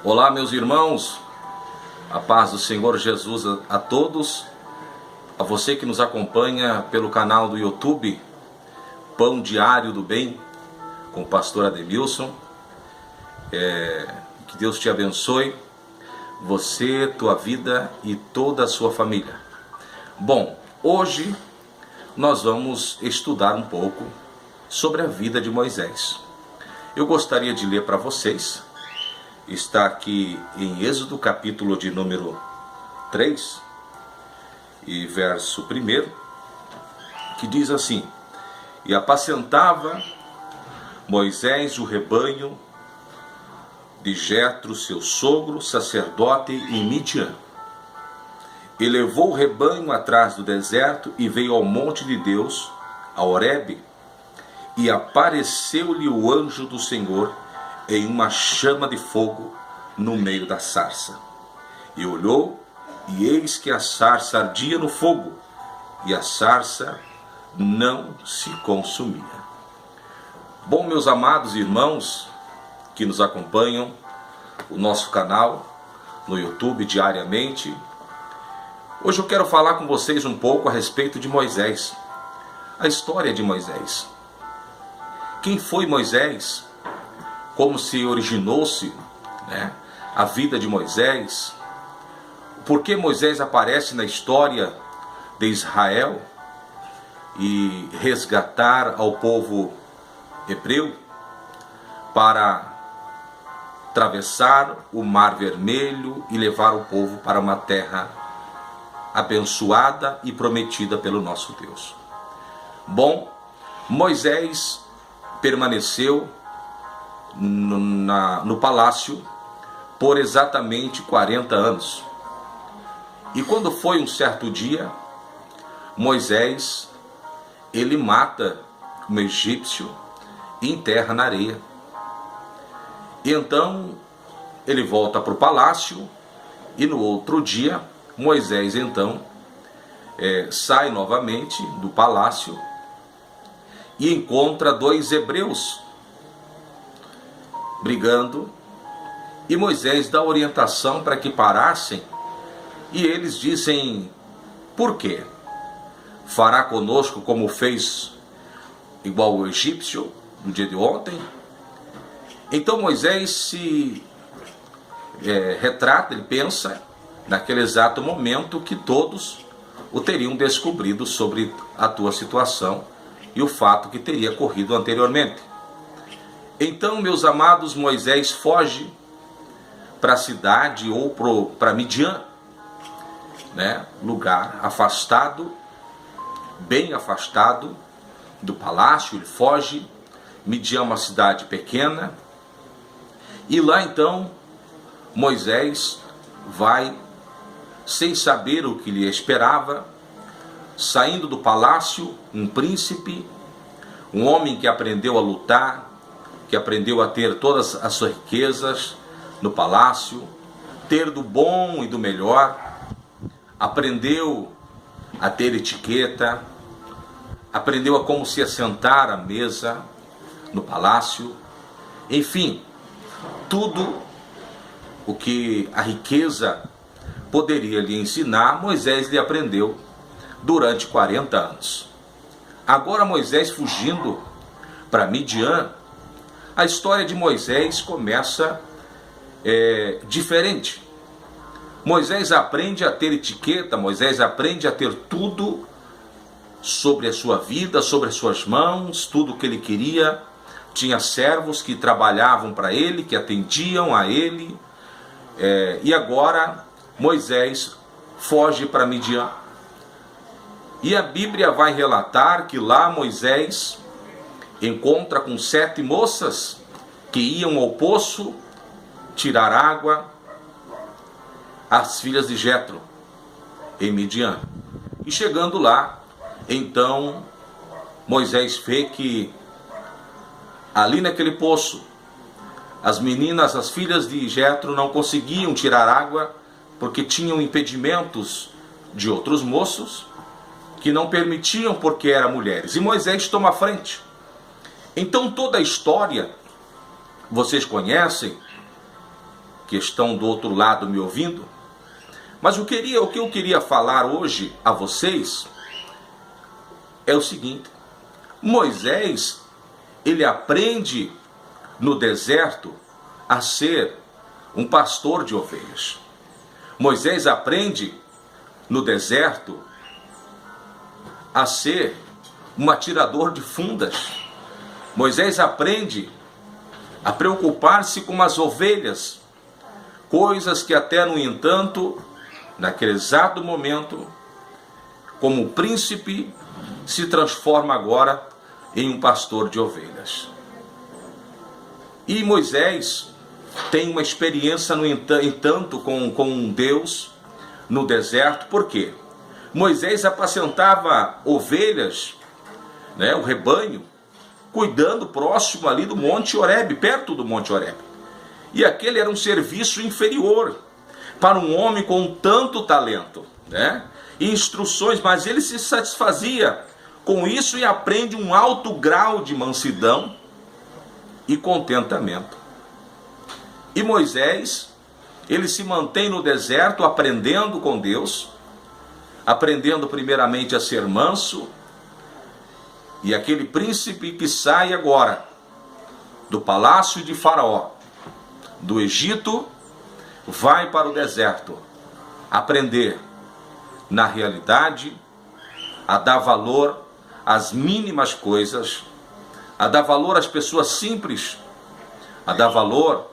Olá, meus irmãos, a paz do Senhor Jesus a todos, a você que nos acompanha pelo canal do YouTube, Pão Diário do Bem, com o pastor Ademilson. Que Deus te abençoe, você, tua vida e toda a sua família. Bom, hoje nós vamos estudar um pouco sobre a vida de Moisés. Eu gostaria de ler para vocês. Está aqui em Êxodo, capítulo de número 3, e verso 1, que diz assim: E apacentava Moisés o rebanho de Jetro, seu sogro, sacerdote em Midian. E levou o rebanho atrás do deserto e veio ao monte de Deus, a Horebe, e apareceu-lhe o anjo do Senhor em uma chama de fogo no meio da sarça. E olhou, e eis que a sarça ardia no fogo, e a sarça não se consumia. Bom, meus amados irmãos que nos acompanham, o nosso canal no YouTube diariamente, hoje eu quero falar com vocês um pouco a respeito de Moisés, a história de Moisés. Quem foi Moisés? Como se originou-se, a vida de Moisés? Por que Moisés aparece na história de Israel e resgatar ao povo hebreu para atravessar o Mar Vermelho e levar o povo para uma terra abençoada e prometida pelo nosso Deus? Bom, Moisés permaneceu no palácio por exatamente 40 anos. E quando foi um certo dia, Moisés, ele mata um egípcio e enterra na areia. E então ele volta para o palácio, e no outro dia Moisés então sai novamente do palácio e encontra dois hebreus brigando, e Moisés dá orientação para que parassem, e eles dizem: por quê? Fará conosco como fez igual o egípcio no dia de ontem? Então Moisés se retrata, ele pensa naquele exato momento que todos o teriam descobrido sobre a tua situação e o fato que teria ocorrido anteriormente. Então, meus amados, Moisés foge para a cidade ou para Midian, lugar afastado, bem afastado do palácio. Ele foge. Midian é uma cidade pequena, e lá então Moisés vai sem saber o que lhe esperava, saindo do palácio, um príncipe, um homem que aprendeu a lutar, que aprendeu a ter todas as suas riquezas no palácio, ter do bom e do melhor, aprendeu a ter etiqueta, aprendeu a como se assentar à mesa no palácio, enfim, tudo o que a riqueza poderia lhe ensinar, Moisés lhe aprendeu durante 40 anos. Agora Moisés fugindo para Midian, a história de Moisés começa diferente. Moisés aprende a ter etiqueta, Moisés aprende a ter tudo sobre a sua vida, sobre as suas mãos, tudo o que ele queria. Tinha servos que trabalhavam para ele, que atendiam a ele. E agora Moisés foge para Midian. E a Bíblia vai relatar que lá Moisés encontra com 7 moças que iam ao poço tirar água, as filhas de Jetro, em Midian. E chegando lá, então Moisés vê que ali naquele poço, as meninas, as filhas de Jetro, não conseguiam tirar água porque tinham impedimentos de outros moços que não permitiam, porque eram mulheres. E Moisés toma a frente. Então toda a história vocês conhecem, que estão do outro lado me ouvindo. Mas o que eu queria falar hoje a vocês é o seguinte: Moisés, ele aprende no deserto a ser um pastor de ovelhas. Moisés aprende no deserto a ser um atirador de fundas. Moisés aprende a preocupar-se com as ovelhas, coisas que até, no entanto, naquele exato momento, como príncipe, se transforma agora em um pastor de ovelhas. E Moisés tem uma experiência, no entanto, com Deus no deserto. Por quê? Moisés apacentava ovelhas, o rebanho, cuidando próximo ali do Monte Horebe, perto do Monte Horebe. E aquele era um serviço inferior para um homem com tanto talento, e instruções, mas ele se satisfazia com isso e aprende um alto grau de mansidão e contentamento. E Moisés, ele se mantém no deserto aprendendo com Deus, aprendendo primeiramente a ser manso, e aquele príncipe que sai agora do palácio de Faraó, do Egito, vai para o deserto aprender, na realidade, a dar valor às mínimas coisas, a dar valor às pessoas simples, a dar valor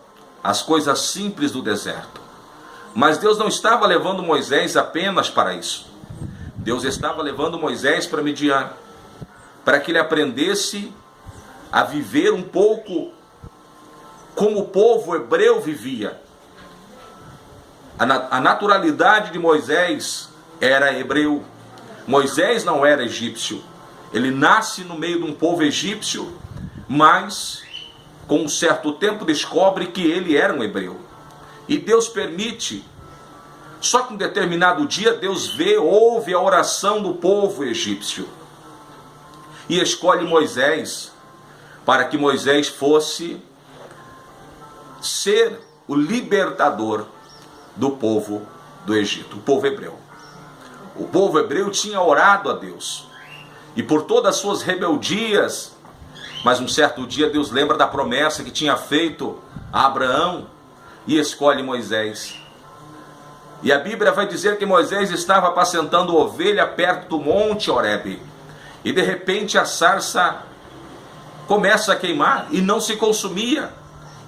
às coisas simples do deserto. Mas Deus não estava levando Moisés apenas para isso. Deus estava levando Moisés para Midian, para que ele aprendesse a viver um pouco como o povo hebreu vivia. A naturalidade de Moisés era hebreu. Moisés não era egípcio. Ele nasce no meio de um povo egípcio, mas com um certo tempo descobre que ele era um hebreu. E Deus permite. Só que em um determinado dia Deus ouve a oração do povo egípcio e escolhe Moisés para que Moisés fosse ser o libertador do povo do Egito, o povo hebreu. O povo hebreu tinha orado a Deus, e por todas as suas rebeldias, mas um certo dia Deus lembra da promessa que tinha feito a Abraão e escolhe Moisés. E a Bíblia vai dizer que Moisés estava apacentando ovelha perto do Monte Horebe, e de repente a sarça começa a queimar e não se consumia.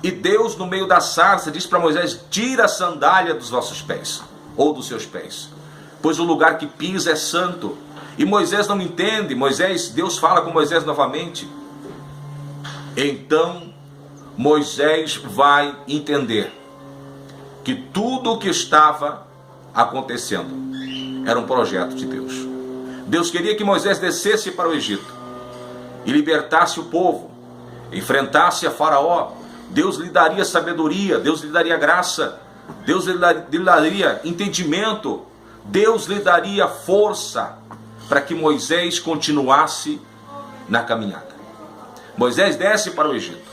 E Deus, no meio da sarça, diz para Moisés: tira a sandália dos vossos pés, ou dos seus pés, pois o lugar que pisa é santo. E Moisés não entende. Deus fala com Moisés novamente. Então Moisés vai entender que tudo o que estava acontecendo era um projeto de Deus. Deus queria que Moisés descesse para o Egito e libertasse o povo, enfrentasse a Faraó. Deus lhe daria sabedoria, Deus lhe daria graça, Deus lhe daria entendimento, Deus lhe daria força para que Moisés continuasse na caminhada. Moisés desce para o Egito.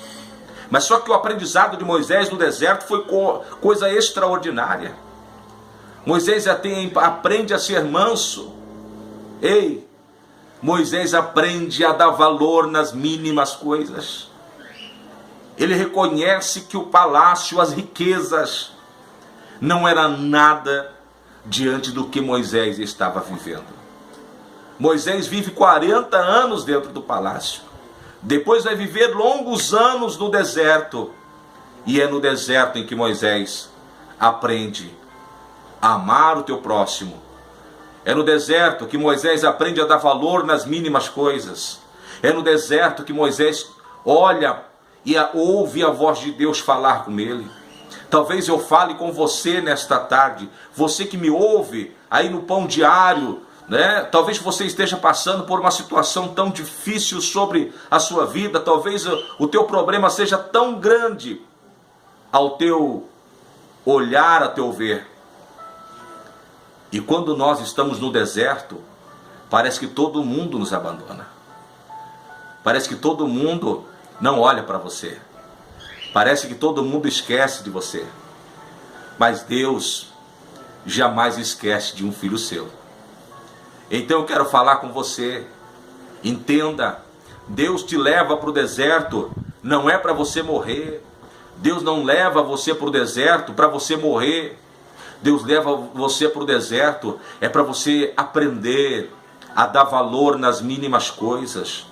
Mas só que o aprendizado de Moisés no deserto foi coisa extraordinária. Moisés aprende a ser manso. Moisés aprende a dar valor nas mínimas coisas. Ele reconhece que o palácio, as riquezas, não era nada diante do que Moisés estava vivendo. Moisés vive 40 anos dentro do palácio. Depois vai viver longos anos no deserto. E é no deserto em que Moisés aprende a amar o teu próximo. É no deserto que Moisés aprende a dar valor nas mínimas coisas. É no deserto que Moisés olha e ouve a voz de Deus falar com ele. Talvez eu fale com você nesta tarde, você que me ouve aí no Pão Diário, Talvez você esteja passando por uma situação tão difícil sobre a sua vida, talvez o teu problema seja tão grande ao teu olhar, a teu ver. E quando nós estamos no deserto, parece que todo mundo nos abandona. Parece que todo mundo não olha para você. Parece que todo mundo esquece de você. Mas Deus jamais esquece de um filho seu. Então eu quero falar com você. Entenda, Deus te leva para o deserto, não é para você morrer. Deus não leva você para o deserto para você morrer. Deus leva você para o deserto é para você aprender a dar valor nas mínimas coisas,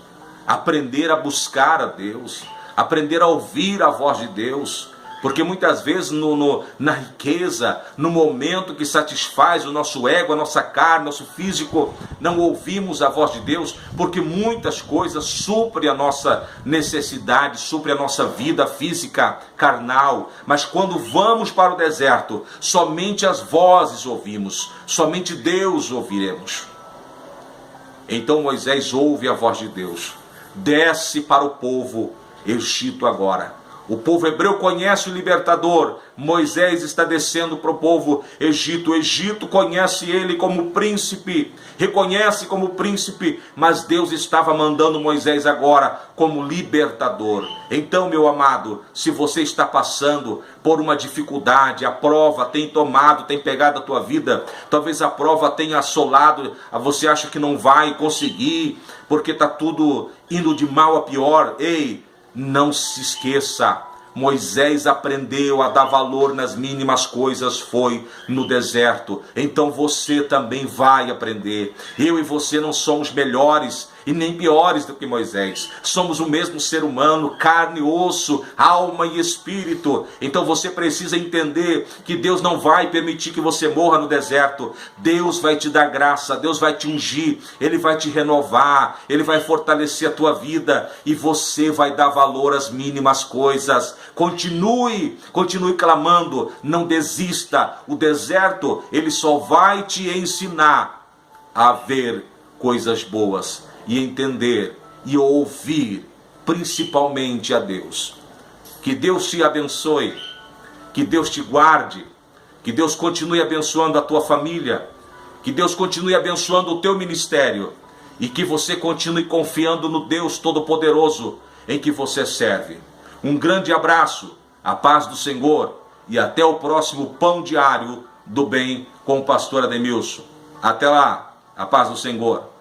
aprender a buscar a Deus, aprender a ouvir a voz de Deus. Porque muitas vezes na riqueza, no momento que satisfaz o nosso ego, a nossa carne, nosso físico, não ouvimos a voz de Deus, porque muitas coisas suprem a nossa necessidade, suprem a nossa vida física, carnal. Mas quando vamos para o deserto, somente as vozes ouvimos, somente Deus ouviremos. Então Moisés ouve a voz de Deus, desce para o povo Egito agora. O povo hebreu conhece o libertador. Moisés está descendo para o povo Egito. O Egito conhece ele como príncipe, reconhece como príncipe, mas Deus estava mandando Moisés agora como libertador. Então, meu amado, se você está passando por uma dificuldade, a prova tem tomado, tem pegado a tua vida, talvez a prova tenha assolado, você acha que não vai conseguir, porque está tudo indo de mal a pior. Ei, não se esqueça, Moisés aprendeu a dar valor nas mínimas coisas, foi no deserto. Então você também vai aprender. Eu e você não somos melhores e nem piores do que Moisés. Somos o mesmo ser humano, carne e osso, alma e espírito. Então você precisa entender que Deus não vai permitir que você morra no deserto. Deus vai te dar graça, Deus vai te ungir, Ele vai te renovar, Ele vai fortalecer a tua vida e você vai dar valor às mínimas coisas. Continue clamando, não desista. O deserto, ele só vai te ensinar a ver coisas boas e entender e ouvir principalmente a Deus. Que Deus te abençoe, que Deus te guarde, que Deus continue abençoando a tua família, que Deus continue abençoando o teu ministério e que você continue confiando no Deus Todo-Poderoso em que você serve. Um grande abraço, a paz do Senhor e até o próximo Pão Diário do Bem com o pastor Ademilson. Até lá, a paz do Senhor.